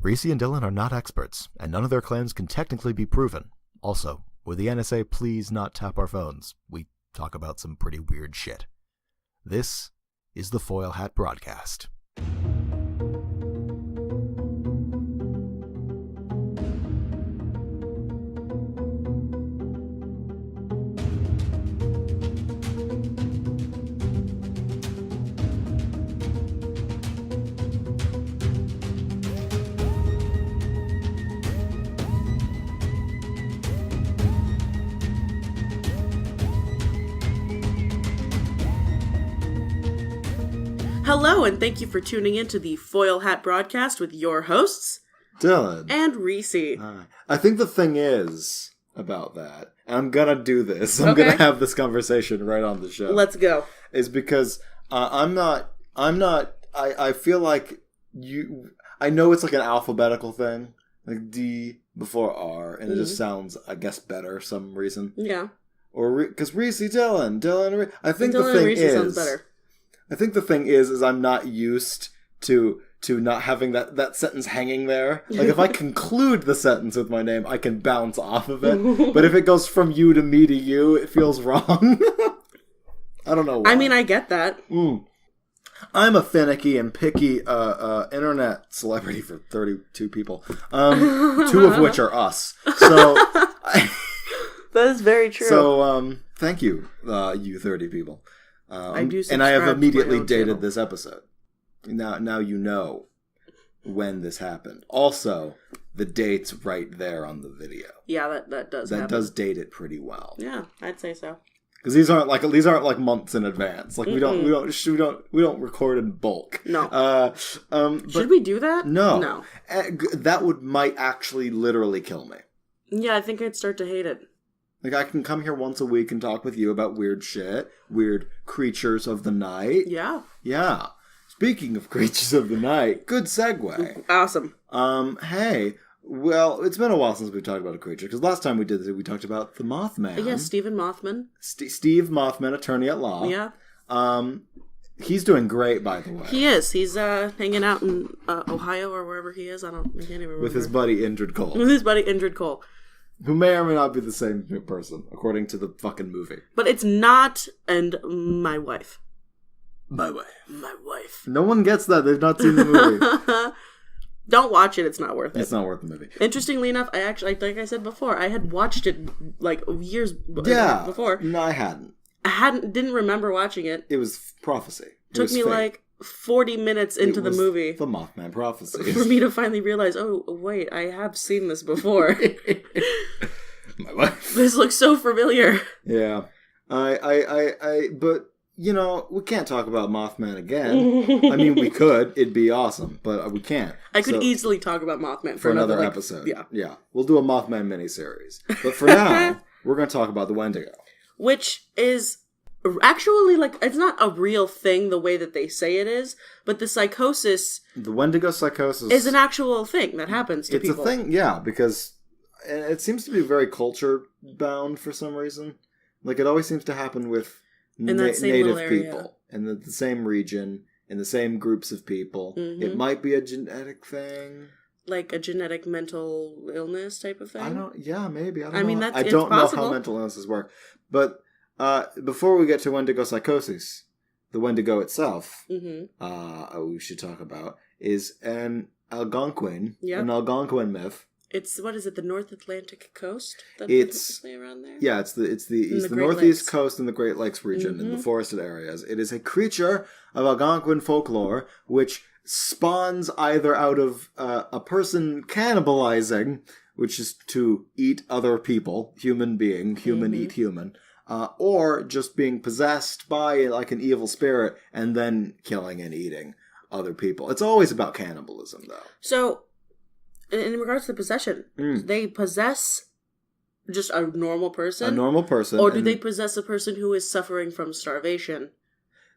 Reesie and Dylan are not experts, and none of their claims can technically be proven. Also, would the NSA please not tap our phones? We talk about some pretty weird shit. This is the Foil Hat Broadcast. Hello, and thank you for tuning in to the Foil Hat Broadcast with your hosts, Dylan. And Reesie. I think the thing is about that, and I'm gonna do this, I'm gonna have this conversation right on the show. Let's go. Is because I feel like I know it's like an alphabetical thing, like D before R, and it just sounds, I guess, better for some reason. Yeah. Or, because Reesie, Dylan, I think Dylan the thing and Reesie sounds better. I think the thing is I'm not used to not having that sentence hanging there. Like, if I conclude the sentence with my name, I can bounce off of it. But if it goes from you to me to you, it feels wrong. I don't know why. I mean, I get that. I'm a finicky and picky internet celebrity for 32 people. 2 of which are us. So that is very true. So thank you, you 30 people. I do subscribe, and I have immediately to my own dated channel. this episode. Now you know when this happened. Also, the date's right there on the video. Yeah, that does happen. That does date it pretty well. Yeah, I'd say so. Because these aren't like months in advance. Like we don't record in bulk. No. But should we do that? No. That might actually literally kill me. Yeah, I think I'd start to hate it. Like, I can come here once a week and talk with you about weird shit, weird creatures of the night. Yeah. Yeah. Speaking of creatures of the night, good segue. Awesome. Hey, well, it's been a while since we talked about a creature, because last time we did this, we talked about the Mothman. Yeah, Stephen Mothman. Steve Mothman, attorney at law. Yeah. He's doing great, by the way. He is. He's hanging out in Ohio or wherever he is. I can't even remember. With his buddy Indrid Cole. With his buddy Indrid Cole. Who may or may not be the same person, according to the fucking movie. But it's not, and my wife. My wife. My wife. No one gets that. They've not seen the movie. Don't watch it. It's not worth it. It's not worth the movie. Interestingly enough, I actually, like I said before, I had watched it like years before. No, I hadn't. Didn't remember watching it. It was prophecy. Took me like 40 minutes into the movie. The Mothman prophecy. For me to finally realize, oh, wait, I have seen this before. My wife. This looks so familiar. Yeah. But, you know, we can't talk about Mothman again. I mean, we could. It'd be awesome, but we can't. I could easily talk about Mothman for another episode. Yeah. We'll do a Mothman miniseries. But for now, we're going to talk about the Wendigo. Which is actually, like, it's not a real thing the way that they say it is, but the psychosis... The Wendigo psychosis... is an actual thing that happens to people. It's a thing, yeah, because it seems to be very culture-bound for some reason. Like, it always seems to happen with native people. In the same region, in the same groups of people. Mm-hmm. It might be a genetic thing. Like a genetic mental illness type of thing? Maybe. I possible. don't know how mental illnesses work. But before we get to Wendigo psychosis, the Wendigo itself, we should talk about, is an Algonquin, an Algonquin myth. It's, what is it, the North Atlantic coast? It's around there? Yeah, it's the northeast coast in the Great Lakes region, in the forested areas. It is a creature of Algonquin folklore, which spawns either out of a person cannibalizing, which is to eat other people, human eat human, or just being possessed by like an evil spirit and then killing and eating other people. It's always about cannibalism, though. So, in regards to the possession, they possess just a normal person? A normal person. Or do they possess a person who is suffering from starvation?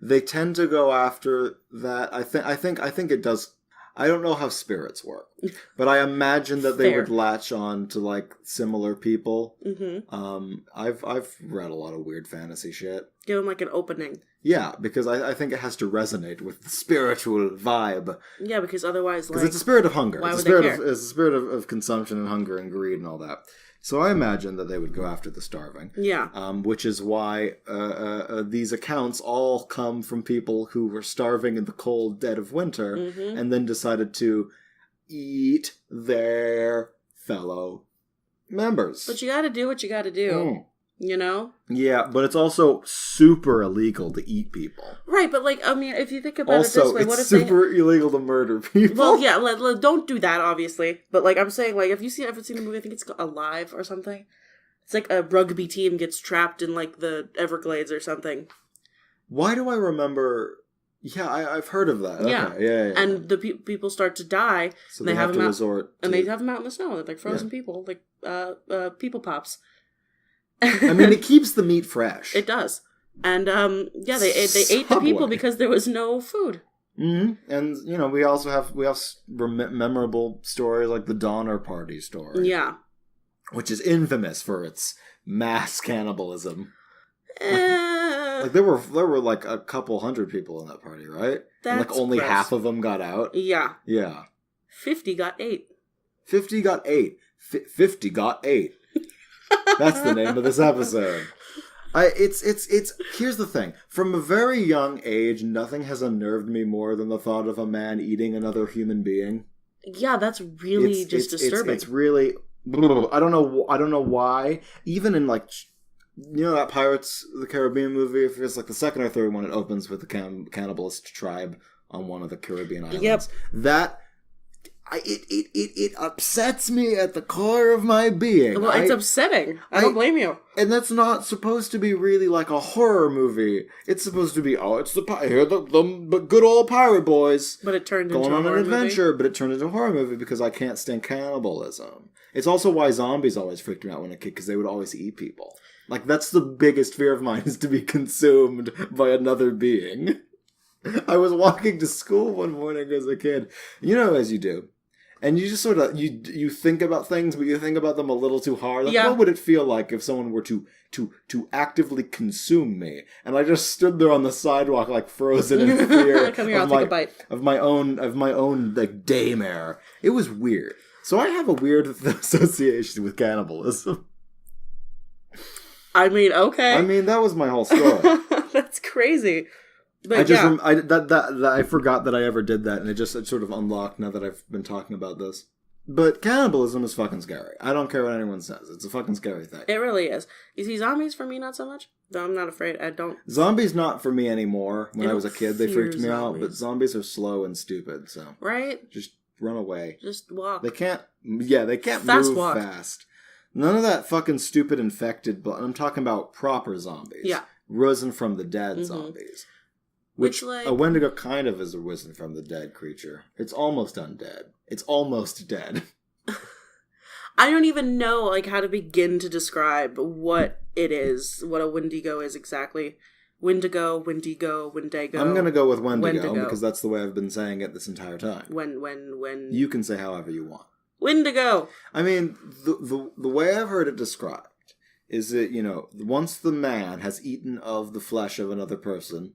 They tend to go after that. I think it does. I don't know how spirits work, but I imagine that they would latch on to like similar people. Mm-hmm. I've read a lot of weird fantasy shit. Give them like an opening. Yeah, because I think it has to resonate with the spiritual vibe. Yeah, because otherwise, because it's a spirit of hunger. Why it's would a spirit they care? It's a spirit of consumption and hunger and greed and all that. So I imagine that they would go after the starving. Yeah. Which is why these accounts all come from people who were starving in the cold dead of winter and then decided to eat their fellow members. But you gotta do what you gotta do. You know? Yeah, but it's also super illegal to eat people. Right, but like, I mean, if you think about also, it this way, what if it's super illegal to murder people. Well, yeah, don't do that, obviously. But like, I'm saying, like, have you ever seen a movie? I think it's called Alive or something. It's like a rugby team gets trapped in like the Everglades or something. Why do I remember? Yeah, I've heard of that. Yeah, okay. yeah. And the people start to die. So they have to resort to... and they have them out in the snow. They're like frozen people, like people pops. I mean, it keeps the meat fresh. It does. And, yeah, they ate the people because there was no food. Mm-hmm. And, you know, we also have memorable stories like the Donner Party story. Yeah. Which is infamous for its mass cannibalism. Like, there were like a couple hundred people in that party, right? And like only half of them got out. Yeah. Yeah. 50 got 8. 50 got 8. 50 got 8. That's the name of this episode. It's here's the thing. From a very young age, nothing has unnerved me more than the thought of a man eating another human being. Yeah, that's really disturbing. It's really... I don't know why. Even in, like... You know that Pirates of the Caribbean movie? If it's like the second or third one, it opens with the cannibalist tribe on one of the Caribbean islands. Yep. That... It upsets me at the core of my being. Well, it's upsetting. I don't blame you. And that's not supposed to be really like a horror movie. It's supposed to be, it's the good old pirate boys. But it turned into going a on horror an adventure, movie. But it turned into a horror movie because I can't stand cannibalism. It's also why zombies always freaked me out when a kid, because they would always eat people. Like, that's the biggest fear of mine, is to be consumed by another being. I was walking to school one morning as a kid, you know, as you do. And you just sort of, you think about things, but you think about them a little too hard. Like, what would it feel like if someone were to actively consume me? And I just stood there on the sidewalk, like, frozen in fear Come here, I'll take a bite. of my own, like, daymare. It was weird. So I have a weird association with cannibalism. I mean, okay. I mean, that was my whole story. That's crazy. But I forgot that I ever did that, and it sort of unlocked now that I've been talking about this. But cannibalism is fucking scary. I don't care what anyone says. It's a fucking scary thing. It really is. You see, zombies for me, not so much. Though I'm not afraid. I don't... Zombies not for me anymore. When I was a kid, they freaked me out. But zombies are slow and stupid, so... Right? Just run away. Just walk. They can't move fast. None of that fucking stupid infected blood. I'm talking about proper zombies. Yeah. Risen from the dead zombies. Which like, a Wendigo kind of is a risen from the dead creature. It's almost undead. It's almost dead. I don't even know like how to begin to describe what it is, what a Wendigo is exactly. Wendigo. I'm gonna go with Wendigo because that's the way I've been saying it this entire time. When you can say however you want. Wendigo. I mean, the way I've heard it described is that, you know, once the man has eaten of the flesh of another person,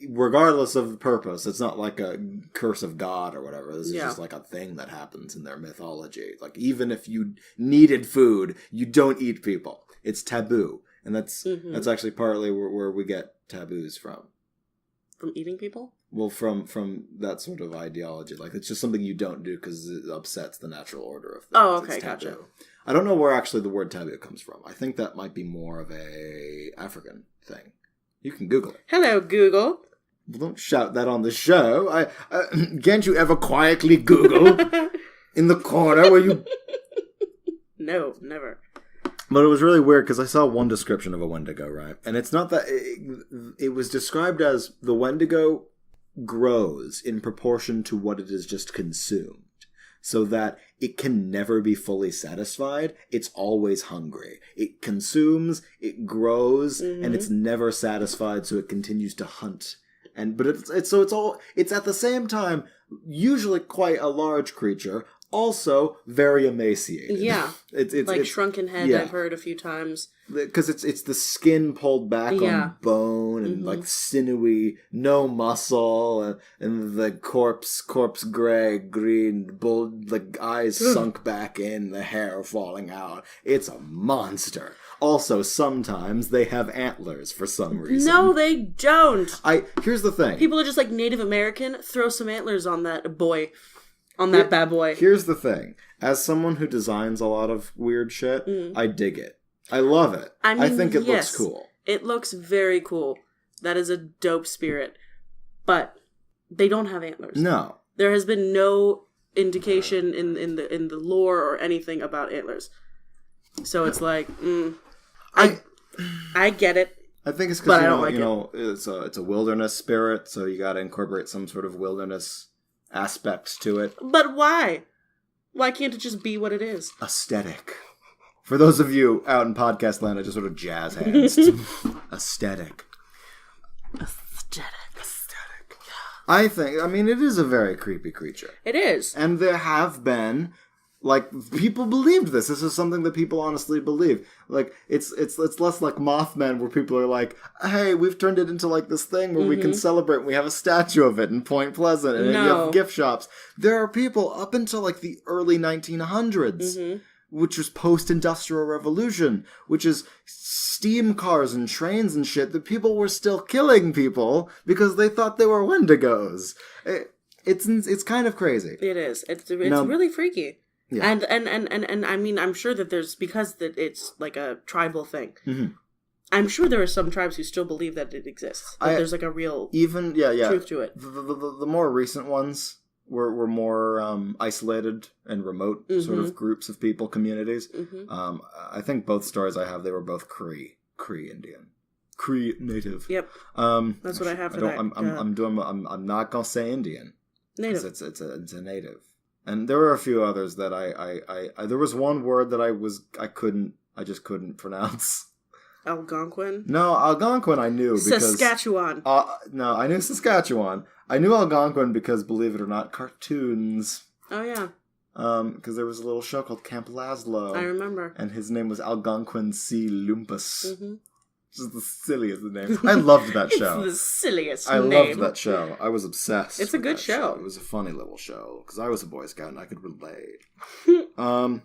regardless of the purpose, it's not like a curse of God or whatever. This is just like a thing that happens in their mythology. Like, even if you needed food, you don't eat people. It's taboo. And that's actually partly where we get taboos from. From eating people? Well, from that sort of ideology. Like, it's just something you don't do because it upsets the natural order of things. Oh, okay, gotcha. I don't know where actually the word taboo comes from. I think that might be more of a African thing. You can Google it. Hello, Google. Well, don't shout that on the show. Can't you ever quietly Google in the corner where you... No, never. But it was really weird because I saw one description of a Wendigo, right? And it's not that... It was described as the Wendigo grows in proportion to what it is just consumed. So that it can never be fully satisfied. It's always hungry. It consumes, it grows, and it's never satisfied, so it continues to hunt. But it's at the same time usually quite a large creature, also very emaciated. Yeah. It's shrunken head, I've heard a few times. Because it's the skin pulled back on bone and sinewy, no muscle, and the corpse green, eyes sunk back in, the hair falling out. It's a monster. Also, sometimes they have antlers for some reason. No, they don't. Here's the thing. People are just like Native American. Throw some antlers on that boy. On that bad boy. Here's the thing. As someone who designs a lot of weird shit, I dig it. I love it. I think it looks cool. It looks very cool. That is a dope spirit. But they don't have antlers. No. There has been no indication in the lore or anything about antlers. So it's like, I get it. I think it's because it's a wilderness spirit, so you got to incorporate some sort of wilderness aspect to it. But why? Why can't it just be what it is? Aesthetic. For those of you out in podcast land, I just sort of jazz hands. Aesthetic. I mean, it is a very creepy creature. It is. And there have been, people believed this. This is something that people honestly believe. It's less like Mothman, where people are like, hey, we've turned it into this thing where we can celebrate. We have a statue of it in Point Pleasant, and you have gift shops. There are people up until the early 1900s, which was post-industrial revolution, which is steam cars and trains and shit, that people were still killing people because they thought they were Wendigos. It's kind of crazy. It is. It's really freaky. Yeah. And I mean, I'm sure that there's, because that it's like a tribal thing. Mm-hmm. I'm sure there are some tribes who still believe that it exists. That there's a real truth to it. The more recent ones were more isolated and remote sort of groups of people, communities. Mm-hmm. I think both stories I have, they were both Cree Indian. Cree Native. Yep. That's what I have for that. I'm not gonna say Indian. Native. It's a native. And there were a few others that I there was one word that I just couldn't pronounce. Algonquin? No, Algonquin I knew because... Saskatchewan. No, I knew Saskatchewan. I knew Algonquin because, believe it or not, cartoons. Oh, yeah. Because there was a little show called Camp Laszlo. I remember. And his name was Algonquin C. Lumpus. Mm-hmm. Which is the silliest name. I loved that show. It's the silliest name. I loved that show. I was obsessed. It's a good show. It was a funny little show. Because I was a Boy Scout and I could relate. Yeah.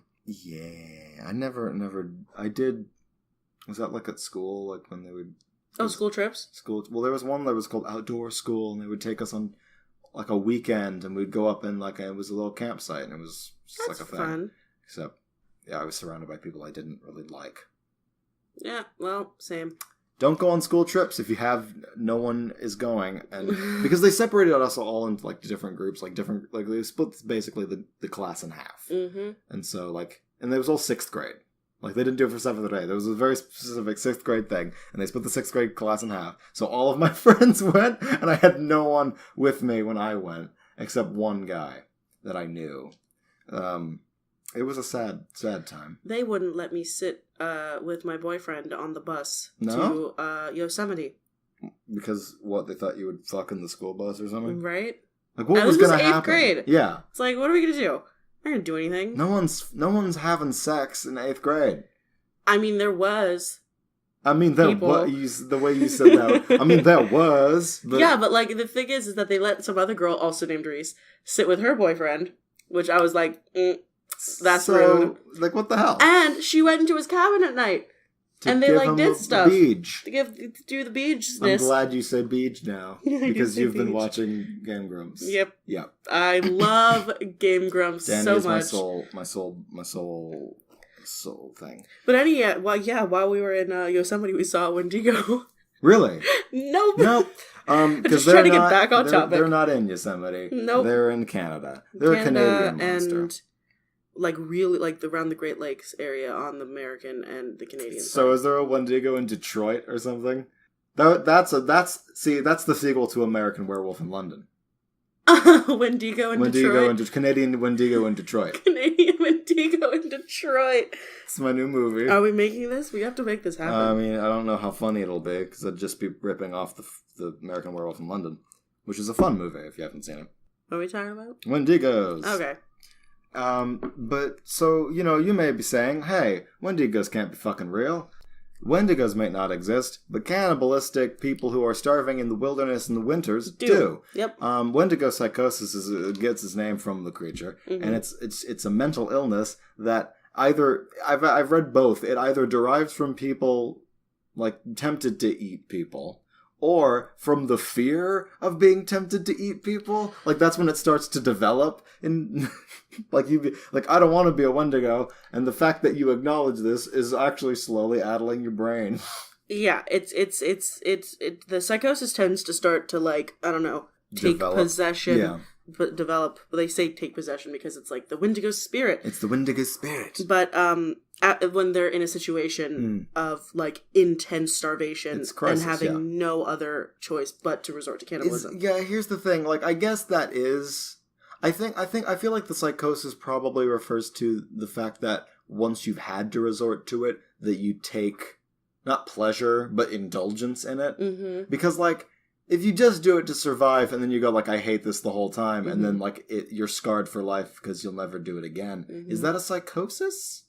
I did... Was that at school? When they would... Oh, school trips? Well, there was one that was called Outdoor School, and they would take us on a weekend, and we'd go up in it was a little campsite, and it was just a thing. Fun. Except, I was surrounded by people I didn't really like. Yeah, well, same. Don't go on school trips if you have no one is going, and because they separated us all into different groups, they split basically the class in half, and so and it was all 6th grade. They didn't do it for 7th grade. There was a very specific 6th grade thing, and they split the 6th grade class in half. So all of my friends went, and I had no one with me when I went, except one guy that I knew. It was a sad time. They wouldn't let me sit with my boyfriend on the bus to Yosemite. Because, what, they thought you would fuck in the school bus or something? Right. What was going to happen? 8th grade. Yeah. It's what are we going to do? I'm not going to do anything. No one's having sex in 8th grade. I mean, there was. I mean, the way you said that. I mean, there was. But... Yeah, but the thing is that they let some other girl, also named Reese, sit with her boyfriend, which I was like, that's rude. What the hell? And she went into his cabin at night. And they did stuff. Beach. To do the beach. I'm glad you said beach now. Because you've been watching Game Grumps. Yep. Yep. I love Game Grumps so much. my soul thing. But while we were in Yosemite, we saw Wendigo. Really? Nope. Because they're trying to get back on topic. They're not in Yosemite. Nope. They're in Canada. They're a Canadian monster. And really around the Great Lakes area on the American and the Canadian side. So is there a Wendigo in Detroit or something? That's the sequel to American Werewolf in London. Wendigo in Detroit. Canadian Wendigo in Detroit. Canadian Wendigo in Detroit. It's my new movie. Are we making this? We have to make this happen. I mean, I don't know how funny it'll be, because I'd just be ripping off the American Werewolf in London, which is a fun movie if you haven't seen it. What are we talking about? Wendigos. Okay. But, so, you may be saying, hey, Wendigos can't be fucking real. Wendigos may not exist, but cannibalistic people who are starving in the wilderness in the winters do. Yep. Wendigo psychosis gets its name from the creature, and it's a mental illness that either I've read both. It either derives from people like tempted to eat people, or from the fear of being tempted to eat people. Like, that's when it starts to develop. In like, I don't want to be a Wendigo, and the fact that you acknowledge this is actually slowly addling your brain. Yeah, the psychosis tends to start to, like, I don't know, take possession. Yeah. But develop. They say take possession because it's like the Wendigo spirit. It's the Wendigo spirit. But when they're in a situation of like intense starvation and having no other choice but to resort to cannibalism. Here's the thing. Like, I guess that is. I feel like the psychosis probably refers to the fact that once you've had to resort to it, that you take not pleasure but indulgence in it. Mm-hmm. Because, like, if you just do it to survive and then you go, like, I hate this the whole time, and then, like, you're scarred for life because you'll never do it again, is that a psychosis?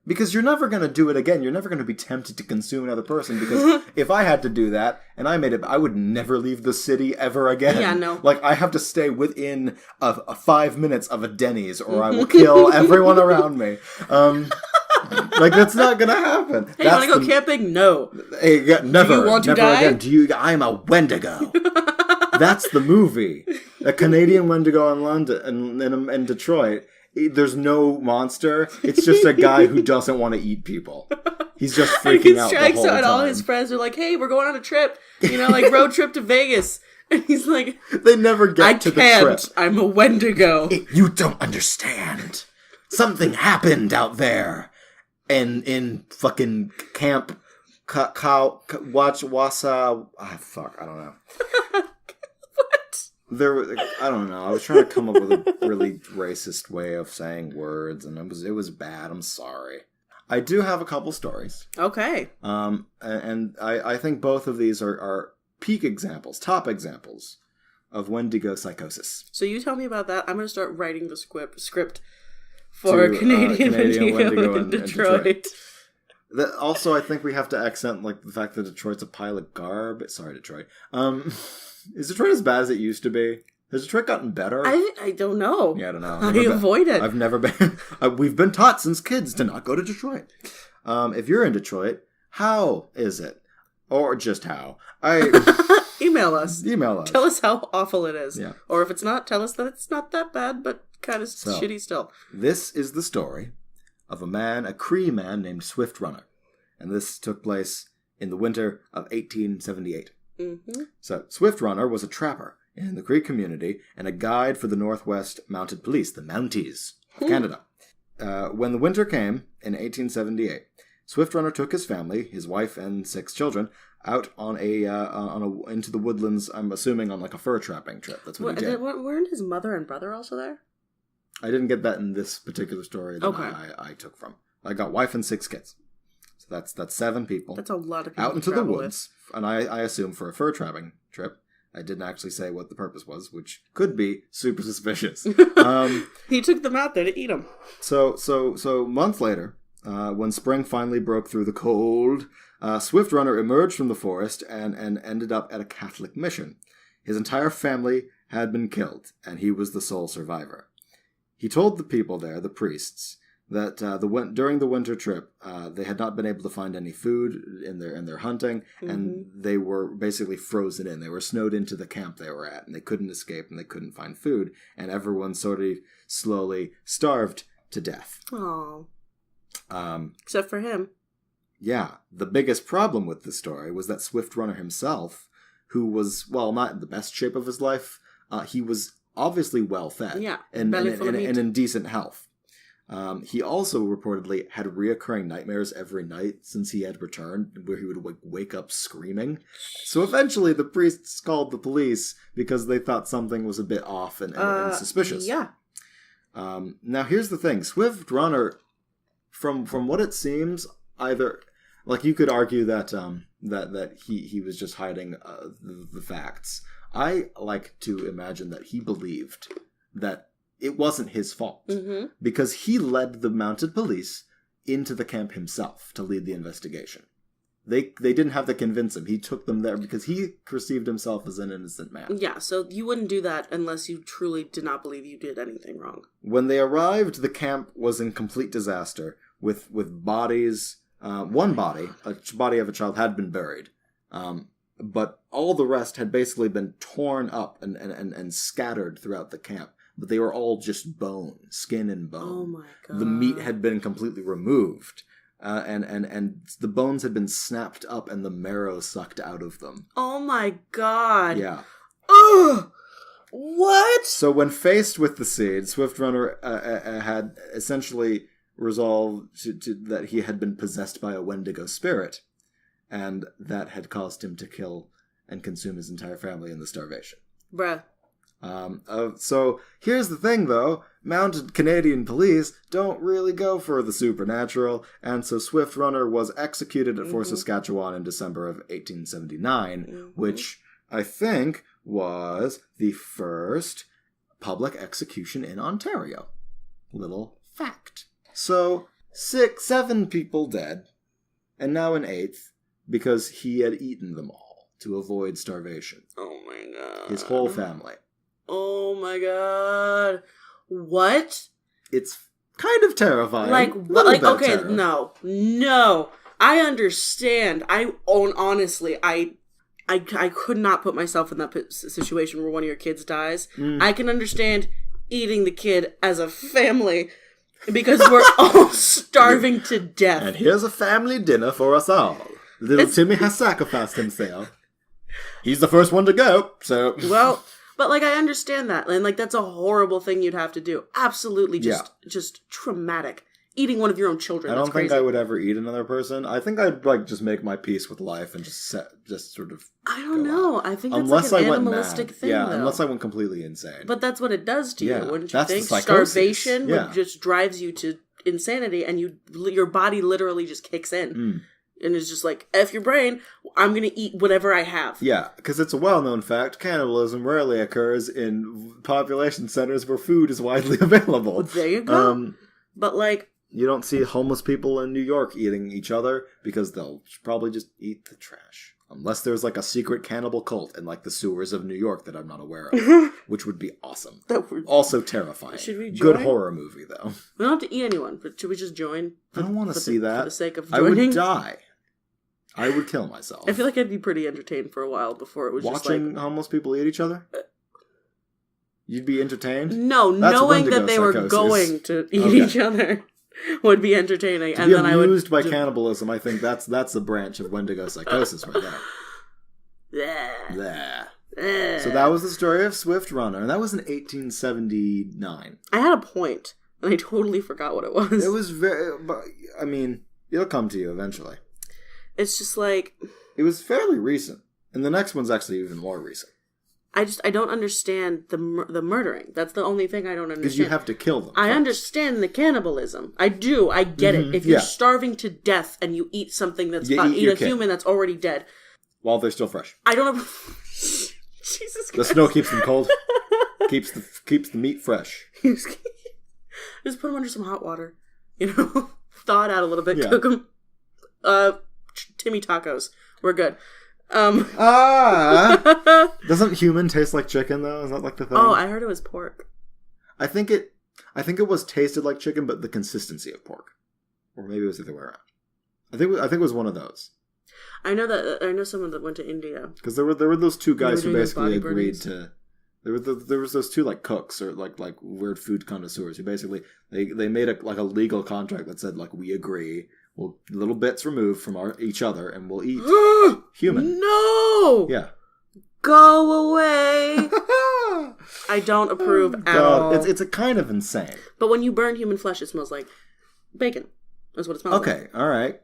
Because you're never going to do it again. You're never going to be tempted to consume another person, because if I had to do that and I made it, I would never leave the city ever again. Yeah, no. Like, I have to stay within a 5 minutes of a Denny's or I will kill everyone around me. Like, that's not gonna happen. Hey, you want to go camping? No. Hey, never. Do you want to never die? Again. I'm a Wendigo. That's the movie. A Canadian Wendigo in London and in Detroit. There's no monster. It's just a guy who doesn't want to eat people. He's just freaking out the whole time. And all his friends are like, "Hey, we're going on a trip. Like road trip to Vegas." And he's like, "They never get to the trip. I'm a Wendigo. You don't understand. Something happened out there." And in fucking camp, Wasa. Fuck, I don't know. What? I don't know. I was trying to come up with a really racist way of saying words, and it was bad. I'm sorry. I do have a couple stories. Okay. And I think both of these are peak examples, top examples of Wendigo psychosis. So you tell me about that. I'm going to start writing the script. For Canadian Wendigo in Detroit. Also, I think we have to accent like the fact that Detroit's a pile of garbage. Sorry, Detroit. Is Detroit as bad as it used to be? Has Detroit gotten better? I don't know. Yeah, I don't know. I avoid it. I've never been. We've been taught since kids to not go to Detroit. If you're in Detroit, how is it? Or just how? Email us. Email us. Tell us how awful it is. Yeah. Or if it's not, tell us that it's not that bad, but kind of shitty still. This is the story of a Cree man named Swift Runner. And this took place in the winter of 1878. Mm-hmm. So, Swift Runner was a trapper in the Cree community and a guide for the Northwest Mounted Police, the Mounties of Canada. When the winter came in 1878, Swift Runner took his family, his wife and 6 children, out on into the woodlands. I'm assuming on like a fur trapping trip. That's what he did. Weren't his mother and brother also there? I didn't get that in this particular story that I took from. I got wife and 6 kids. So that's 7 people. That's a lot of people out into the woods, and I assume for a fur trapping trip. I didn't actually say what the purpose was, which could be super suspicious. He took them out there to eat them. So months later, when spring finally broke through the cold, Swift Runner emerged from the forest and ended up at a Catholic mission. His entire family had been killed, and he was the sole survivor. He told the people there, the priests, that during the winter trip, they had not been able to find any food in their hunting, and they were basically frozen in. They were snowed into the camp they were at, and they couldn't escape, and they couldn't find food, and everyone sort of slowly starved to death. Oh. Except for him. Yeah. The biggest problem with the story was that Swift Runner himself, who was, well, not in the best shape of his life, he was obviously well-fed. Yeah, and in decent health. He also reportedly had reoccurring nightmares every night since he had returned, where he would wake up screaming. So eventually the priests called the police because they thought something was a bit off and suspicious. Yeah. Now here's the thing. Swift Runner, from what it seems, either... Like, you could argue that he was just hiding the facts. I like to imagine that he believed that it wasn't his fault. Mm-hmm. Because he led the mounted police into the camp himself to lead the investigation. They didn't have to convince him. He took them there because he perceived himself as an innocent man. Yeah, so you wouldn't do that unless you truly did not believe you did anything wrong. When they arrived, the camp was in complete disaster with bodies. One body, a body of a child, had been buried. But all the rest had basically been torn up and scattered throughout the camp. But they were all just bone, skin and bone. Oh my god. The meat had been completely removed. And the bones had been snapped up and the marrow sucked out of them. Oh my god. Yeah. Ugh! What? So when faced with the seed, Swift Runner had essentially resolved that he had been possessed by a Wendigo spirit, and that had caused him to kill and consume his entire family in the starvation. Bruh. So here's the thing, though. Mounted Canadian police don't really go for the supernatural, and so Swift Runner was executed at Fort Saskatchewan in December of 1879, which I think was the first public execution in Ontario. Little fact. So 7 people dead, and now an 8th, because he had eaten them all to avoid starvation. Oh my god. His whole family. Oh my god. What? It's kind of terrifying. Okay, terror. No. I understand. Honestly, I could not put myself in that situation where one of your kids dies. I can understand eating the kid as a family because we're all starving to death. And here's a family dinner for us all. Little Timmy has sacrificed himself. He's the first one to go, so... Well... But, I understand that. And, that's a horrible thing you'd have to do. Absolutely just traumatic. Eating one of your own children. I don't think I would ever eat another person. I think I'd, just make my peace with life and just sort of... I don't know. I think that's an animalistic thing, though. Unless I went completely insane. But that's what it does to you, wouldn't you think? Starvation just drives you to insanity, and your body literally just kicks in. And it's just F your brain, I'm going to eat whatever I have. Yeah, because it's a well-known fact, cannibalism rarely occurs in population centers where food is widely available. Well, there you go. But you don't see homeless people in New York eating each other because they'll probably just eat the trash. Unless there's a secret cannibal cult in the sewers of New York that I'm not aware of. Which would be awesome. Also terrifying. Should we join? Good horror movie, though. We don't have to eat anyone, but should we just join? I don't want to see that. For the sake of joining? I would die. I would kill myself. I feel like I'd be pretty entertained for a while before it was watching homeless people eat each other? You'd be entertained? No, that's knowing that they were going to eat each other would be entertaining. To be amused by cannibalism, I think that's a branch of Wendigo psychosis right there. So that was the story of Swift Runner, and that was in 1879. I had a point, and I totally forgot what it was. It was it'll come to you eventually. It's just it was fairly recent, and the next one's actually even more recent. I don't understand the murdering. That's the only thing I don't understand. Because you have to kill them. I understand the cannibalism. I do. I get it. If you're starving to death and you eat something eat a human that's already dead. While they're still fresh. I don't know. Jesus Christ. The snow keeps them cold. keeps the meat fresh. Just put them under some hot water. Thaw it out a little bit. Cook them. Timmy tacos. We're good. Doesn't human taste like chicken though? Is that the thing? Oh, I heard it was pork. I think it was tasted like chicken, but the consistency of pork, or maybe it was the other way around. I think it was one of those. I know someone that went to India because there were those two guys who basically agreed to. There was those two cooks or like weird food connoisseurs who basically they made a legal contract that said we agree. We'll little bits removed from each other, and we'll eat human. No! Yeah. Go away! I don't approve at all. It's a kind of insane. But when you burn human flesh, it smells like bacon. That's what it smells like. Okay, all right.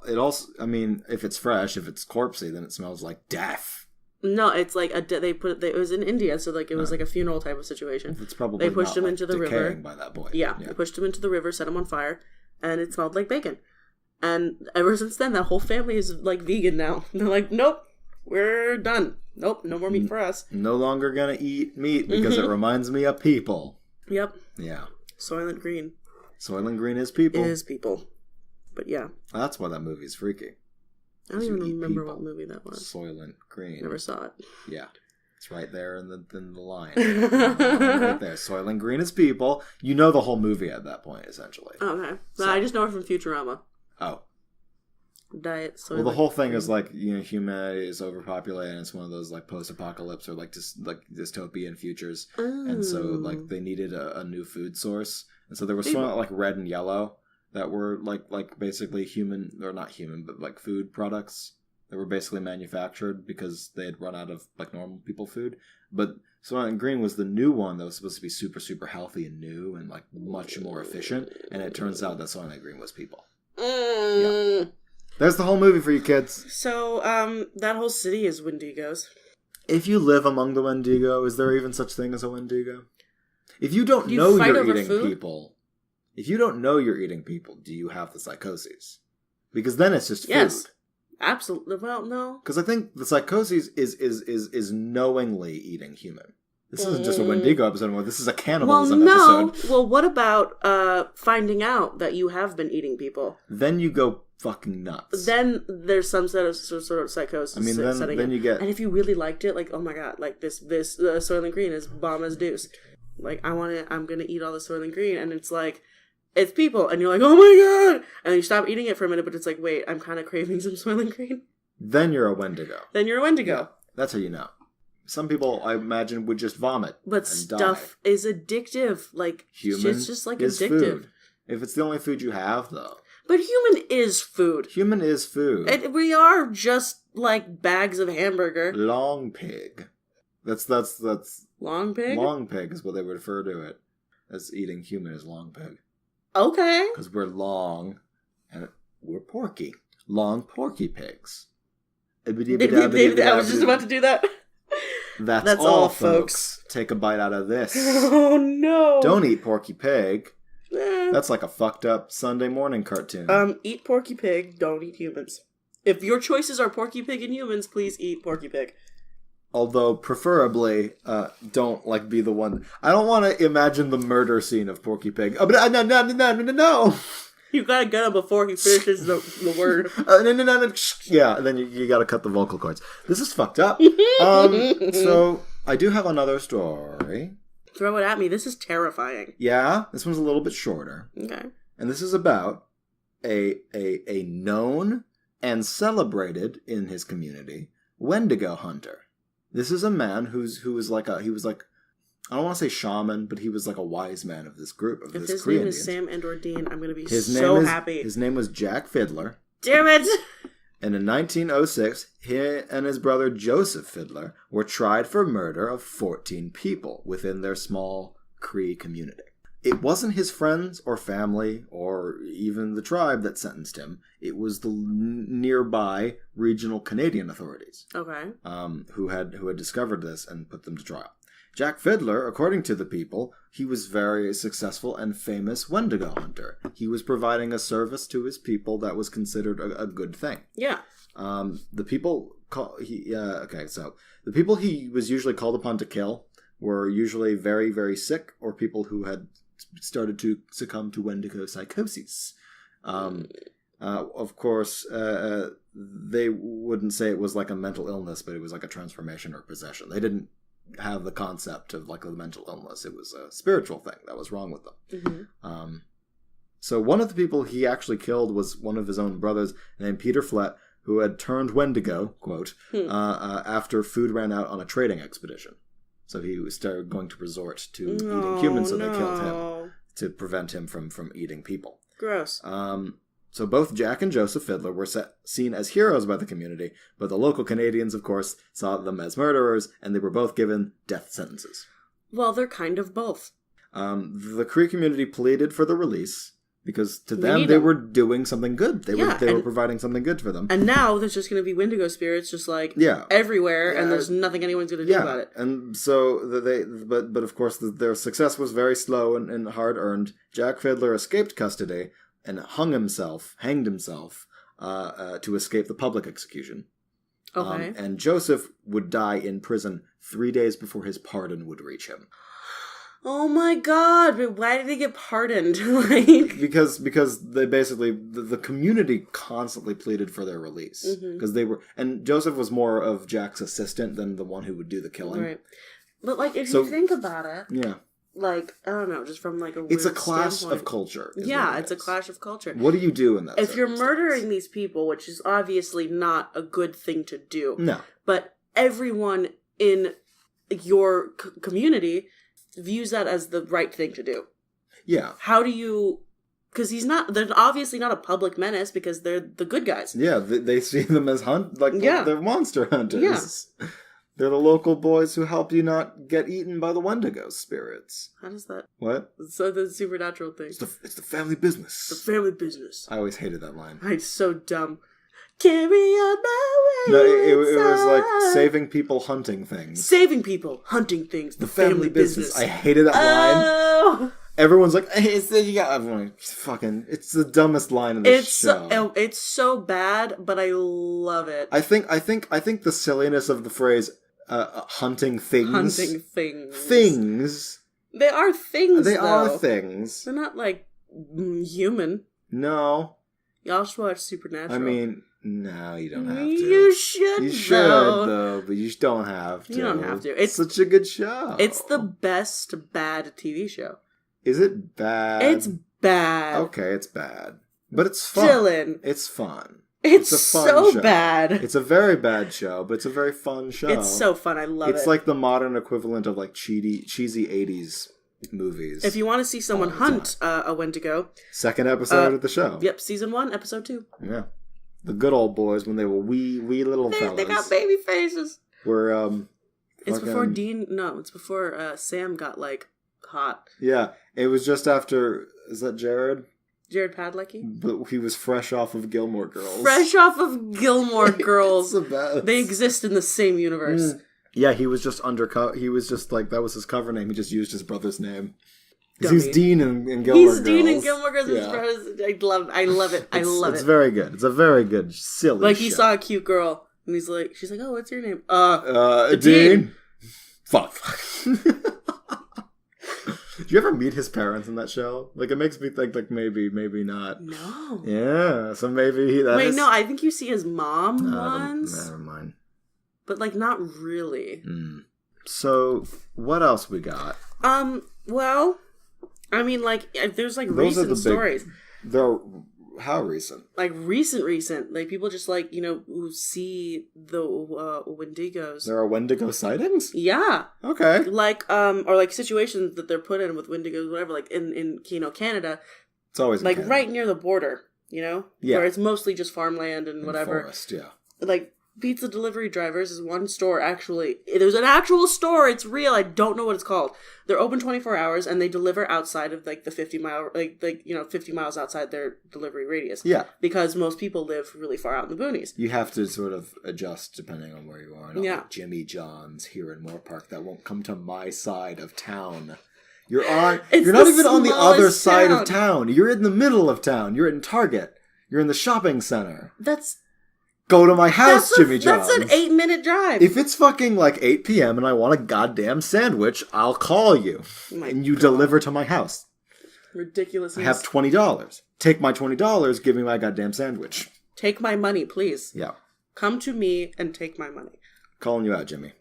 It also, if it's fresh, if it's corpsey, then it smells like death. No, it's it was in India, so it was a funeral type of situation. It's probably they pushed him into the river by that point. Yeah, they pushed him into the river, set him on fire. And it smelled like bacon. And ever since then, that whole family is vegan now. They're nope, we're done. Nope, no more meat for us. No longer gonna eat meat because it reminds me of people. Yep. Yeah. Soylent Green. Soylent Green is people. It is people. But yeah. That's why that movie's freaky. I don't even remember what movie that was. Soylent Green. Never saw it. Yeah. It's right there in the line. Right there. Soylent Green is people. You know the whole movie at that point, essentially. Okay. So. I just know it from Futurama. Oh. Diet Soylent. Well, the whole thing is like, humanity is overpopulated, and it's one of those like post-apocalypse or like just like dystopian futures. And so like they needed a new food source. And so there was some like red and yellow that were like basically human, or not human, but like food products that were basically manufactured because they had run out of like normal people food. But Soylent Green was the new one that was supposed to be super, super healthy and new and like much more efficient. And it turns out that Soylent Green was people. Yeah. There's the whole movie for you kids. So, that whole city is Wendigos. If you live among the Wendigo, is there even such thing as a Wendigo? If you don't know you're eating people, if you don't know you're eating people, do you have the psychoses? Because then it's just food. Yes. Absolutely. Well, no. Because I think the psychoses is knowingly eating human. This isn't just a Wendigo episode anymore. This is a cannibalism episode. Well, what about finding out that you have been eating people? Then you go fucking nuts. Then there's some sort of psychosis. I mean, then you get... And if you really liked it, like, oh my god, like this Soylent Green is bomb as deuce. Like, I'm gonna eat all the Soylent Green, and it's like, it's people, and you're like, oh my god! And you stop eating it for a minute, but it's like, wait, I'm kind of craving some Soylent Green. Then you're a Wendigo. Yeah, that's how you know. Some people, I imagine, would just vomit. But stuff is addictive. Like, it's just like is addictive. Food. If it's the only food you have, though. But human is food. Human is food. We are just like bags of hamburger. Long pig. That's Long pig? Long pig is what they would refer to it as. Eating human is long pig. Okay. Because we're long and we're porky. Long porky pigs. I was just about to do that. That's all, folks. Take a bite out of this. Oh no. Don't eat Porky Pig. That's like a fucked up Sunday morning cartoon. Eat Porky Pig, don't eat humans. If your choices are Porky Pig and humans, please eat Porky Pig. Although, preferably, don't, like, be the one... I don't want to imagine the murder scene of Porky Pig. Oh, but no! You gotta get him before he finishes the word. No. Yeah, and then you gotta cut the vocal cords. This is fucked up. So, I do have another story. Throw it at me. This is terrifying. Yeah, this one's a little bit shorter. Okay. And this is about a known and celebrated in his community Wendigo hunter. This is a man who was like I don't want to say shaman, but he was like a wise man of this group of this Cree Indians. If his name is Sam and or Dean, I'm going to be happy. His name was Jack Fiddler. Damn it! And in 1906, he and his brother Joseph Fiddler were tried for murder of 14 people within their small Cree community. It wasn't his friends or family or even the tribe that sentenced him. It was the nearby regional Canadian authorities. Okay. Who had discovered this and put them to trial. Jack Fiddler, according to the people, he was very successful and famous Wendigo hunter. He was providing a service to his people that was considered a good thing. Yeah. The people the people he was usually called upon to kill were usually very, very sick or people who had started to succumb to Wendigo psychosis. Of course, they wouldn't say it was like a mental illness, but it was like a transformation or possession. They didn't have the concept of like a mental illness. It was a spiritual thing that was wrong with them. Mm-hmm. So one of the people he actually killed was one of his own brothers named Peter Flett, who had turned Wendigo, quote, after food ran out on a trading expedition. So he started going to resort to eating humans, so they killed him to prevent him from eating people. Gross. So both Jack and Joseph Fiddler were seen as heroes by the community, but the local Canadians, of course, saw them as murderers, and they were both given death sentences. Well, they're kind of both. The Cree community pleaded for the release, because to them, they were doing something good. They were providing something good for them. And now there's just going to be Wendigo spirits just like everywhere, and there's nothing anyone's going to do about it. And so but of course their success was very slow and hard earned. Jack Fiddler escaped custody and hanged himself to escape the public execution. Okay. And Joseph would die in prison 3 days before his pardon would reach him. Oh my god! But why did they get pardoned? Like because they basically the community constantly pleaded for their release because they were, and Joseph was more of Jack's assistant than the one who would do the killing. Right. But like if you think about it, yeah. Like, I don't know, just from like a weird It's a clash standpoint. of culture. Yeah, it's a clash of culture. What do you do in that If you're murdering these people, which is obviously not a good thing to do. No. But everyone in your community views that as the right thing to do. Yeah. How do you... Because they're obviously not a public menace because they're the good guys. Yeah, they see them as they're monster hunters. Yeah. They're the local boys who help you not get eaten by the Wendigo spirits. How does that... What? So the supernatural thing. It's the family business. The family business. I always hated that line. It's so dumb. Carry on my way. No, it was like saving people, hunting things. Saving people, hunting things. The family business. I hated that line. Everyone's like, hey, fucking, it's the dumbest line in the show. It's so bad, but I love it. I think the silliness of the phrase hunting things. Hunting things. Things. They are things, They though. are things. They're not, like, human. No. Y'all should watch Supernatural. I mean, no, you don't have to. You should, You should, though, but you don't have to. You don't have to. It's such a good show. It's the best bad TV show. Is it bad? It's bad. Okay, it's bad. But it's fun. Dylan. It's fun. It's a fun so show. bad. It's a very bad show, but it's a very fun show. It's so fun. I love it. It's like the modern equivalent of like cheesy 80s movies. If you want to see someone hunt a Wendigo. Second episode of the show. Yep, season 1, episode 2. Yeah. The good old boys when they were wee little fellas. They got baby faces. Were It's before Dean. No, it's before Sam got like hot. Yeah, it was just after. Is that Jared? Jared Padalecki? But he was fresh off of Gilmore Girls. Fresh off of Gilmore Girls. It's the best. They exist in the same universe. Yeah, he was just undercover. He was just like, that was his cover name. He just used his brother's name. He's Dean in Gilmore Girls. He's Dean in Gilmore Girls. Yeah. I love it. It's very good. It's a very good, silly Like, he show. saw a cute girl, and she's like, oh, what's your name? Dean. Fuck. Do you ever meet his parents in that show? Like, it makes me think, like, maybe not. No. Yeah, so maybe no, I think you see his mom once. Never mind. But, like, not really. So, what else we got? Well, I mean, like, there's, like, recent stories. How recent? Like, recent. Like, people just, like, you know, who see the Wendigos. There are Wendigo sightings? Yeah. Okay. Like, or, like, situations that they're put in with Wendigos, whatever, like, in you know, Canada. It's always like, right near the border, you know? Yeah. Where it's mostly just farmland and whatever. Forest, yeah. Like, pizza delivery drivers is one store, actually. There's an actual store. It's real. I don't know what it's called. They're open 24 hours, and they deliver outside of, like, the 50-mile, like 50 miles outside their delivery radius. Yeah. Because most people live really far out in the boonies. You have to sort of adjust depending on where you are. Not yeah. like Jimmy John's here in Moore Park that won't come to my side of town. You're not even on the other side of town. You're in the middle of town. You're in Target. You're in the shopping center. Go to my house, Jimmy John's. That's an 8-minute drive. If it's fucking like 8 p.m. and I want a goddamn sandwich, I'll call you. And you deliver to my house. Ridiculous. I have $20. Take my $20, give me my goddamn sandwich. Take my money, please. Yeah. Come to me and take my money. Calling you out, Jimmy.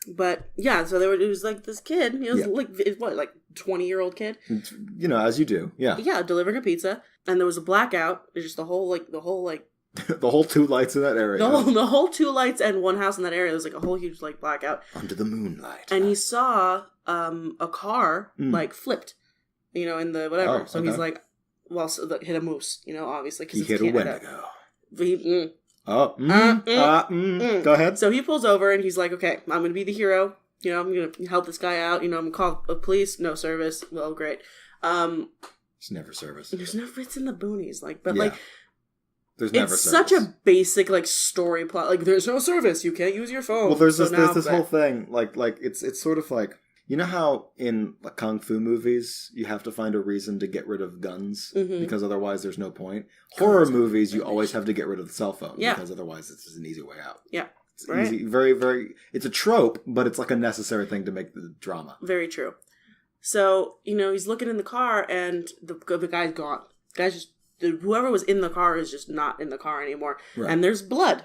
But, yeah, so it was like this kid, he was like 20-year-old kid? You know, as you do, yeah. Yeah, delivering a pizza, and there was a blackout. There's just the whole the whole 2 lights in that area. The whole 2 lights and 1 house in that area. There was like a whole huge like blackout. Under the moonlight. And he saw a car like flipped, you know, in the whatever. So he's like, hit a moose, you know, obviously. He hit a Wendigo. Go ahead. So he pulls over and he's like, okay, I'm going to be the hero. You know, I'm going to help this guy out. You know, I'm going to call the police. No service. Well, great. There's never service. It's in the boonies. Like, but yeah. like, there's never it's service. such a basic like story plot. Like, there's no service. You can't use your phone. Well, there's this whole thing. Like it's sort of like, you know how in like kung fu movies you have to find a reason to get rid of guns because otherwise there's no point. Horror movies you always have to get rid of the cell phone because otherwise it's just an easy way out. Yeah. It's easy, very, very. It's a trope, but it's like a necessary thing to make the drama. Very true. So, he's looking in the car, and the guy's gone. The guy's just, whoever was in the car is just not in the car anymore. Right. And there's blood.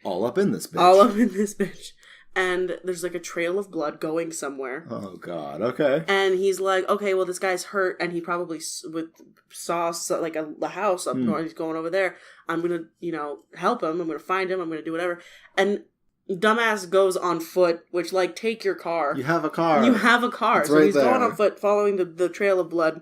All up in this bitch. And there's like a trail of blood going somewhere. Oh, God. Okay. And he's like, okay, well, this guy's hurt, and he probably saw like a house up north. He's going over there. I'm going to, help him. I'm going to find him. I'm going to do whatever. And dumbass goes on foot, which, like, take your car. You have a car. It's so he's going on foot, following the trail of blood,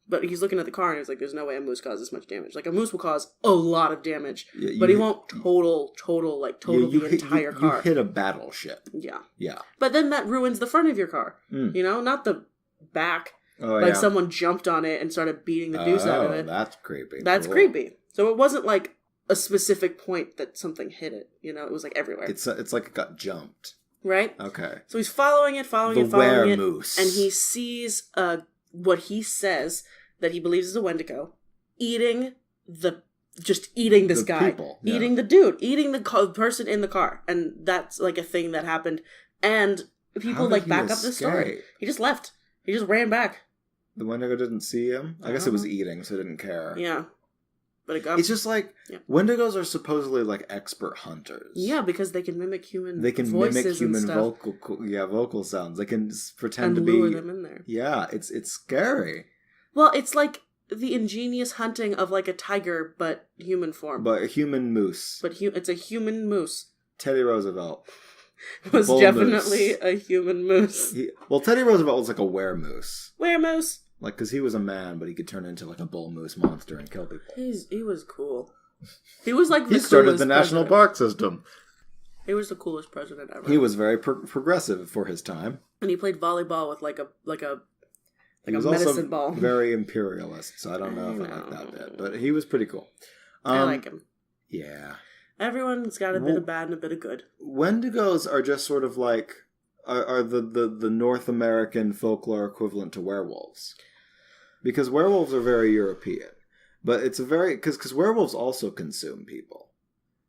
but he's looking at the car and he's like, there's no way a moose causes this much damage. Like, a moose will cause a lot of damage, but he won't total the entire car. You hit a battleship. Yeah. Yeah. But then that ruins the front of your car, not the back. Oh, like someone jumped on it and started beating the deuce out of it. That's creepy. That's creepy. So it wasn't like a specific point that something hit it. It was like everywhere. It's like it got jumped. Right? Okay. So he's following it, moose. and he sees what he says that he believes is a Wendigo eating this guy. People, eating the dude, eating the person in the car. And that's like a thing that happened. And people back up the story. He just left. He just ran back. The Wendigo didn't see him? I guess it was eating, so it didn't care. Yeah. But it's just like, Wendigos are supposedly like expert hunters. Yeah, because they can mimic human voices and stuff. vocal sounds. They can pretend to be... lure them in there. Yeah, it's scary. Well, it's like the ingenious hunting of like a tiger, but human form. But a human moose. But it's a human moose. Teddy Roosevelt was definitely a human moose. Teddy Roosevelt was like a were-moose. Were-moose? Like, because he was a man, but he could turn into like a bull moose monster and kill people. He was cool. He was like he started the national park system. He was the coolest president ever. He was very progressive for his time. And he played volleyball with like a medicine also ball. Very imperialist, so I don't know if I like that bit. But he was pretty cool. I like him. Yeah. Everyone's got a bit of bad and a bit of good. Wendigos are just sort of like are the North American folklore equivalent to werewolves. Because werewolves are very European. But it's because werewolves also consume people.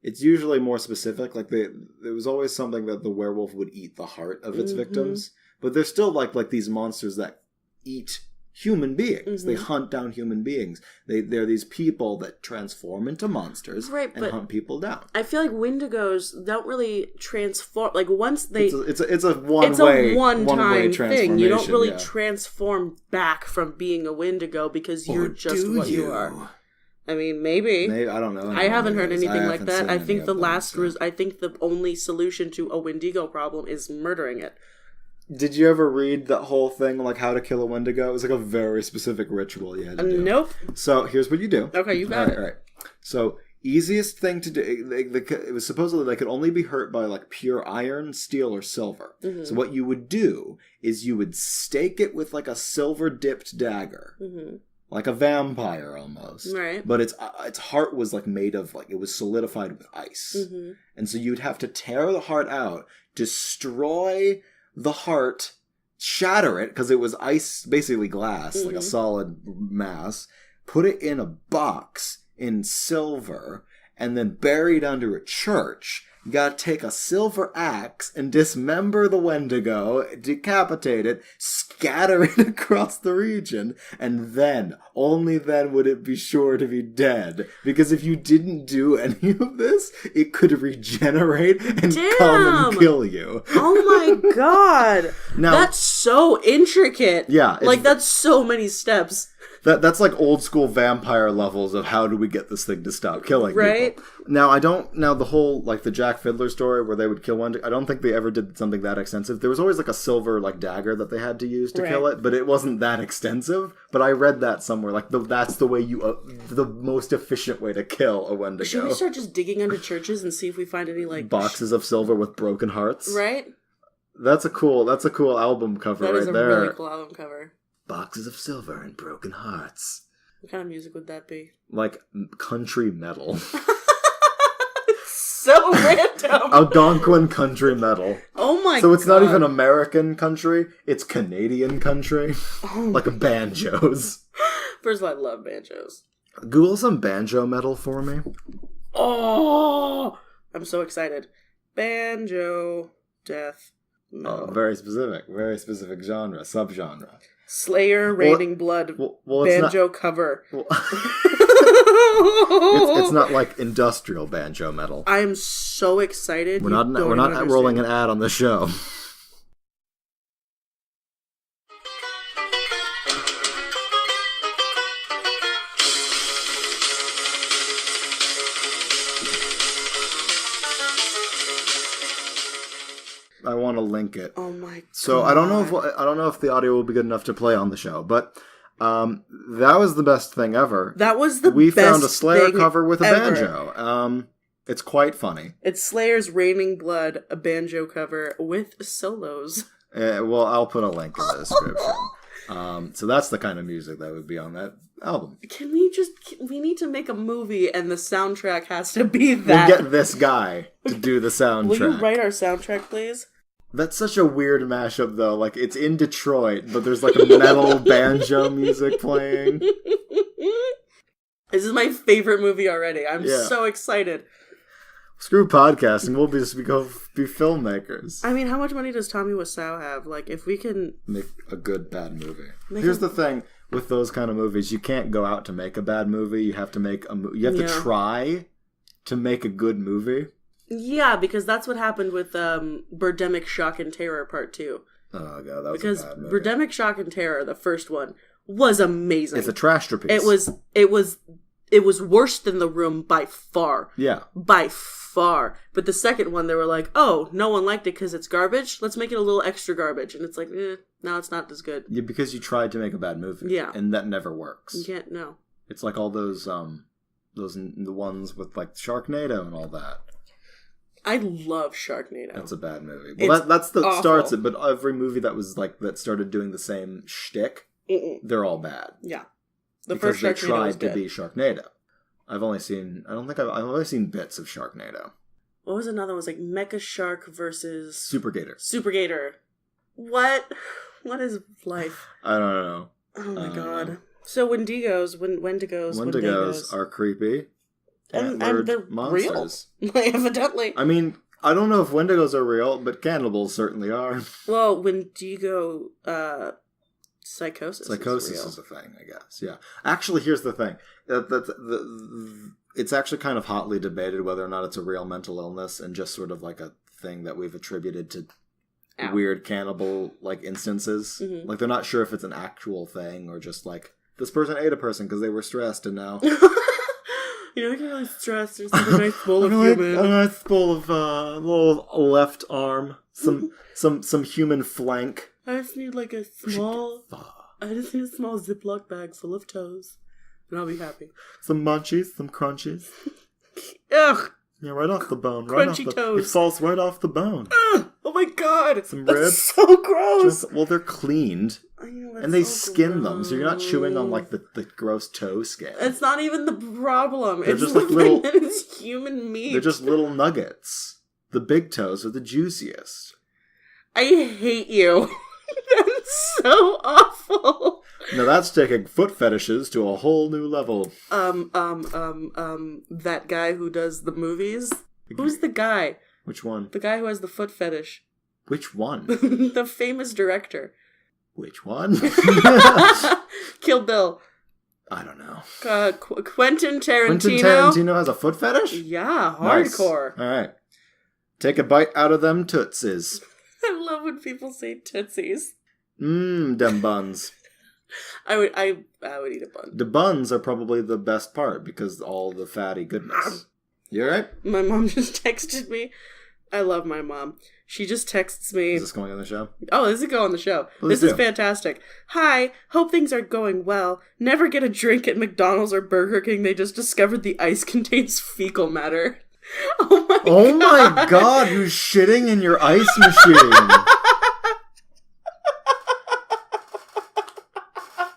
It's usually more specific. Like there was always something that the werewolf would eat the heart of its victims. But they're still like these monsters that eat human beings. They hunt down human beings. They're these people that transform into monsters and hunt people down. I feel like Wendigos don't really transform. Like once they, it's a one-time thing. You don't really transform back from being a Wendigo because you're just what you are. I mean, maybe I don't know. I haven't heard anything like that. I think I think the only solution to a Wendigo problem is murdering it. Did you ever read that whole thing, like how to kill a Wendigo? It was like a very specific ritual you had to do. Nope. So here's what you do. Okay, you got it. All right. So easiest thing to do, it was supposedly they could only be hurt by like pure iron, steel, or silver. So what you would do is you would stake it with like a silver dipped dagger. Like a vampire almost. Right. But its heart was like made of like, it was solidified with ice. And so you'd have to tear the heart out, destroy the heart, shatter it, because it was ice, basically glass, like a solid mass, put it in a box in silver, and then buried under a church. You gotta take a silver axe and dismember the Wendigo, decapitate it, scatter it across the region, and then, only then would it be sure to be dead. Because if you didn't do any of this, it could regenerate and come and kill you. Oh my god! Now, that's so intricate. Yeah. Like, that's so many steps. That's like old school vampire levels of how do we get this thing to stop killing people. Now, the whole, like, the Jack Fiddler story where they would kill one, I don't think they ever did something that extensive. There was always, like, a silver, like, dagger that they had to use to kill it, but it wasn't that extensive. But I read that somewhere, like, that's the way the most efficient way to kill a Wendigo. Should we start just digging under churches and see if we find any, like... boxes of silver with broken hearts? Right? That's a cool album cover right there. That is a really cool album cover. Boxes of silver and broken hearts. What kind of music would that be? Like country metal. So random. Algonquin country metal. Oh my god. So it's not even American country, it's Canadian country. Like banjos. First of all, I love banjos. Google some banjo metal for me. Oh! I'm so excited. Banjo death metal. Oh, very specific genre, subgenre. Slayer, Raining Blood, banjo cover. It's not like industrial banjo metal. I am so excited. We're not rolling an ad on the show. I want to link it. Oh my god! So I don't know if the audio will be good enough to play on the show, but that was the best thing ever. That was the we best found a Slayer cover with a ever. banjo. It's quite funny. It's Slayer's Raining Blood, a banjo cover with solos. Well, I'll put a link in the description. So that's the kind of music that would be on that album. We need to make a movie and the soundtrack has to be that. We'll get this guy to do the soundtrack. Will you write our soundtrack, please? That's such a weird mashup, though. Like, it's in Detroit, but there's like a metal banjo music playing. This is my favorite movie already. I'm so excited. Screw podcasting. We'll be filmmakers. I mean, how much money does Tommy Wiseau have? Like, if we can make a good bad movie. Here's the thing with those kind of movies: you can't go out to make a bad movie. You have to make you have to try to make a good movie. Yeah, because that's what happened with Birdemic Shock and Terror Part 2. Oh god, that was because a bad movie. Birdemic Shock and Terror, the first one, was amazing. It's a trashterpiece. It was worse than The Room by far. Yeah. By far. But the second one, they were like, oh, no one liked it because it's garbage. Let's make it a little extra garbage. And it's like, no, it's not as good. Yeah, because you tried to make a bad movie. Yeah. And that never works. You can't, no. It's like all those the ones with like Sharknado and all that. I love Sharknado. That's a bad movie. Well, that's the awful. Starts it, but every movie that was like that started doing the same shtick, they're all bad. Yeah. Because they tried to be Sharknado. I've only seen bits of Sharknado. What was another one? It was like Mecha Shark versus Super Gator. Super Gator. What is life? I don't know. Oh my god. So Wendigos are creepy. And they're monsters. Real. Evidently. I mean, I don't know if Wendigos are real, but cannibals certainly are. Well, Wendigo psychosis is a thing, I guess. Yeah. Actually, here's the thing. It's actually kind of hotly debated whether or not it's a real mental illness and just sort of like a thing that we've attributed to weird cannibal like instances. Mm-hmm. Like they're not sure if it's an actual thing or just like this person ate a person because they were stressed and now... You know, you're really stressed. There's like a nice bowl of human. A nice bowl of little left arm. Some human flank. I just need like a small Ziploc bag full of toes. And I'll be happy. Some munchies, some crunchies. Ugh. Yeah, right off the bone. Crunchy toes. It falls right off the bone. Ugh. Oh my god. Some ribs. That's so gross. They're cleaned. I know, and they skin them, so you're not chewing on like the gross toe skin. It's not even the problem. They're just like little. It's human meat. They're just little nuggets. The big toes are the juiciest. I hate you. That's so awful. Now that's taking foot fetishes to a whole new level. That guy who does the movies. Who's the guy? Which one? The guy who has the foot fetish. Which one? The famous director. Which one? Kill Bill. I don't know. Quentin Tarantino. Quentin Tarantino has a foot fetish? Yeah, hardcore. Nice. All right. Take a bite out of them tootsies. I love when people say tootsies. Them buns. I would eat a bun. The buns are probably the best part because all the fatty goodness. You alright? My mom just texted me. I love my mom. She just texts me. Is this going on the show? Oh, this is going on the show. Please This is fantastic. Hi, hope things are going well. Never get a drink at McDonald's or Burger King. They just discovered the ice contains fecal matter. Oh my god, who's shitting in your ice machine?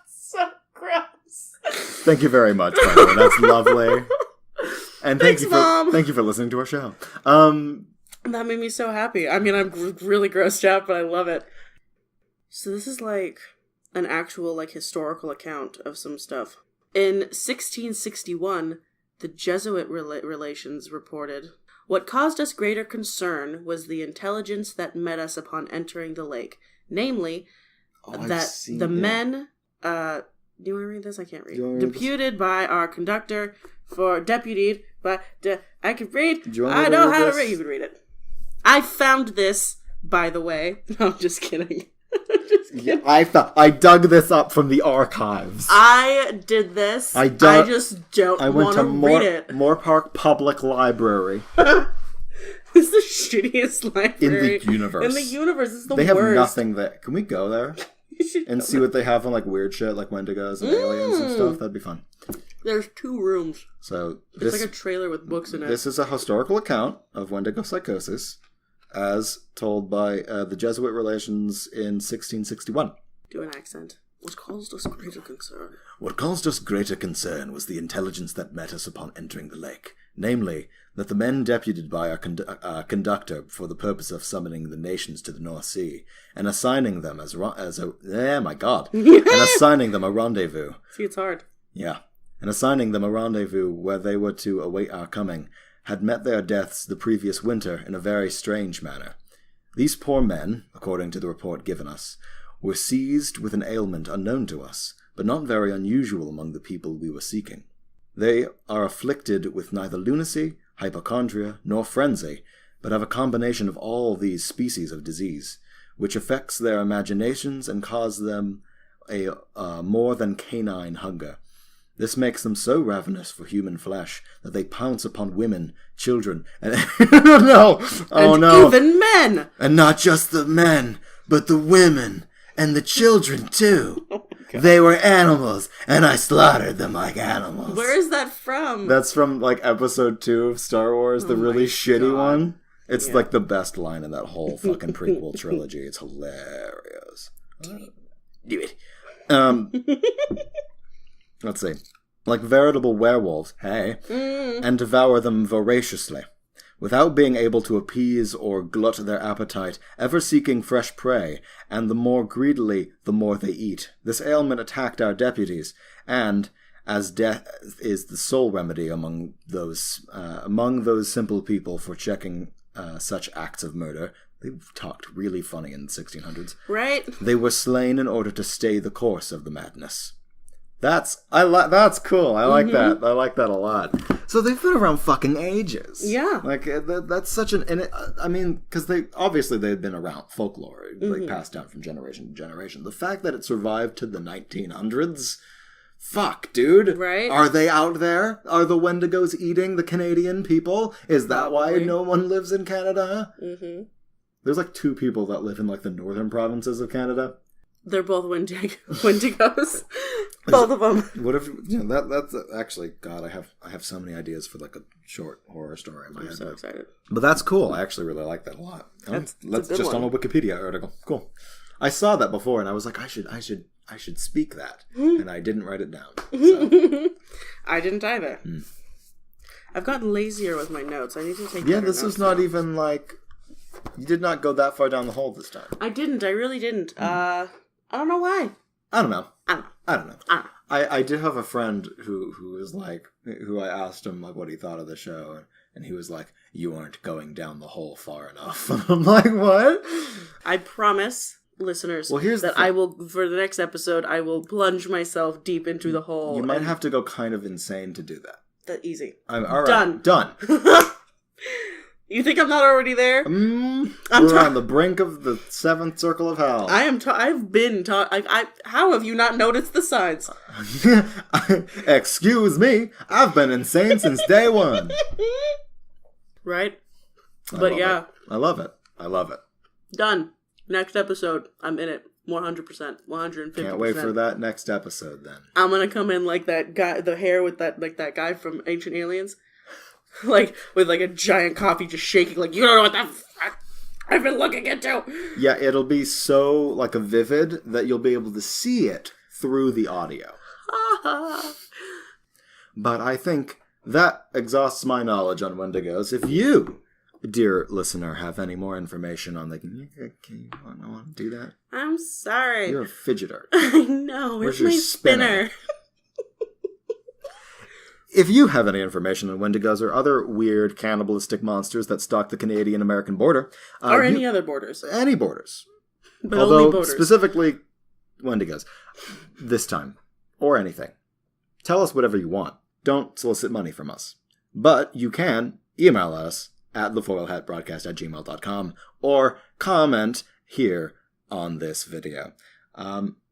So gross. Thank you very much, by the way. That's lovely. And Thanks, Mom. Thank you for listening to our show. That made me so happy. I mean, I'm really grossed out, but I love it. So this is like an actual like historical account of some stuff. In 1661, the Jesuit relations reported, What caused us greater concern was the intelligence that met us upon entering the lake. Namely, that the men... do you want to read this? I can't read. Deputed by our conductor deputied by... I can read. I know how to read. You can read it. I found this, by the way. No, I'm just kidding. Yeah, I dug this up from the archives. I did this. I just don't want to read it. Moore Park Public Library. It's the shittiest library in the universe. In the universe, it's the worst. They have nothing there. Can we go there and see what they have on like weird shit, like Wendigos and aliens and stuff? That'd be fun. There's 2 rooms. So it's like a trailer with books in it. This is a historical account of Wendigo psychosis, as told by the Jesuit relations in 1661. Do an accent. What caused us greater concern? What caused us greater concern was the intelligence that met us upon entering the lake. Namely, that the men deputed by our conductor for the purpose of summoning the nations to the North Sea, and assigning them and assigning them a rendezvous. See, it's hard. Yeah. And assigning them a rendezvous where they were to await our coming, had met their deaths the previous winter in a very strange manner. These poor men, according to the report given us, were seized with an ailment unknown to us, but not very unusual among the people we were seeking. They are afflicted with neither lunacy, hypochondria, nor frenzy, but have a combination of all these species of disease, which affects their imaginations and causes them a more than canine hunger. This makes them so ravenous for human flesh that they pounce upon women, children, and even men! And not just the men, but the women, and the children too. They were animals, and I slaughtered them like animals. Where is that from? That's from, like, episode 2 of Star Wars, the really shitty one. It's, like, the best line in that whole fucking prequel trilogy. It's hilarious. Do it. Let's see. Like veritable werewolves, and devour them voraciously, without being able to appease or glut their appetite, ever seeking fresh prey, and the more greedily, the more they eat. This ailment attacked our deputies, and, as death is the sole remedy among those simple people for checking such acts of murder, they talked really funny in the 1600s. Right? They were slain in order to stay the course of the madness. That's cool. I like that. I like that a lot. So they've been around fucking ages. Yeah. Like that's such an. And because they've been around folklore, like passed down from generation to generation. The fact that it survived to the 1900s, fuck, dude. Right. Are they out there? Are the Wendigos eating the Canadian people? Is that why no one lives in Canada? Mm-hmm. There's like 2 people that live in like the northern provinces of Canada. They're both Wendigos. Both of them. What if that's actually God? I have so many ideas for like a short horror story in my head. I'm so excited. But that's cool. I actually really like that a lot. That's just on a Wikipedia article. Cool. I saw that before and I was like, I should speak that, and I didn't write it down. So. I didn't either. I've gotten lazier with my notes. I need to take. Yeah, this is not even like. You did not go that far down the hole this time. I didn't. I really didn't. I don't know why. I don't know. I did have a friend who was like, who I asked him like what he thought of the show, and he was like, "You aren't going down the hole far enough." And I'm like, "What?" I promise, listeners, that I will, for the next episode, I will plunge myself deep into the hole. You might have to go kind of insane to do that. That easy. All right. Done. You think I'm not already there? We're on the brink of the 7th circle of hell. I've been taught. How have you not noticed the signs? Excuse me. I've been insane since day one. Right? But yeah. I love it. Done. Next episode. I'm in it. 100%. 150%. Can't wait for that next episode then. I'm gonna come in like that guy, the hair with that guy from Ancient Aliens. Like, with, like, a giant coffee just shaking, like, you don't know what the fuck I've been looking into. Yeah, it'll be so, like, a vivid that you'll be able to see it through the audio. But I think that exhausts my knowledge on Wendigos. If you, dear listener, have any more information on the... Can you want to do that? I'm sorry. You're a fidgeter. I know. Where's my spinner? If you have any information on Wendigos or other weird cannibalistic monsters that stalk the Canadian-American border... or any other borders. Any borders. But only borders. Specifically Wendigos. This time. Or anything. Tell us whatever you want. Don't solicit money from us. But you can email us at TheFoilHatBroadcast@gmail.com or comment here on this video.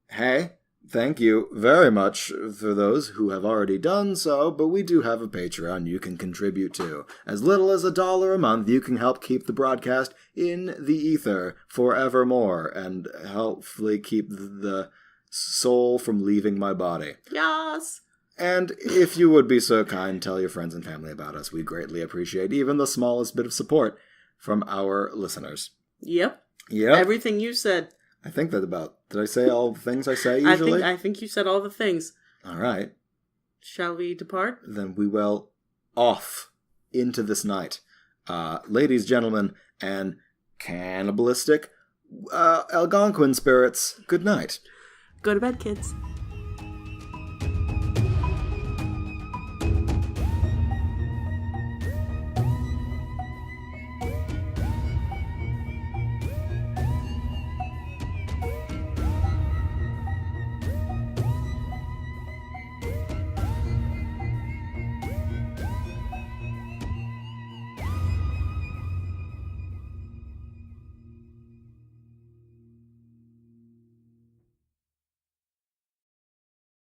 Hey, thank you very much for those who have already done so, but we do have a Patreon you can contribute to. As little as $1 a month, you can help keep the broadcast in the ether forevermore and hopefully keep the soul from leaving my body. Yes! And if you would be so kind, tell your friends and family about us. We'd greatly appreciate even the smallest bit of support from our listeners. Yep. Everything you said. I think that about... Did I say all the things I say usually? I think you said all the things. All right. Shall we depart? Then we will off into this night. Ladies, gentlemen, and cannibalistic Algonquin spirits, good night. Go to bed, kids.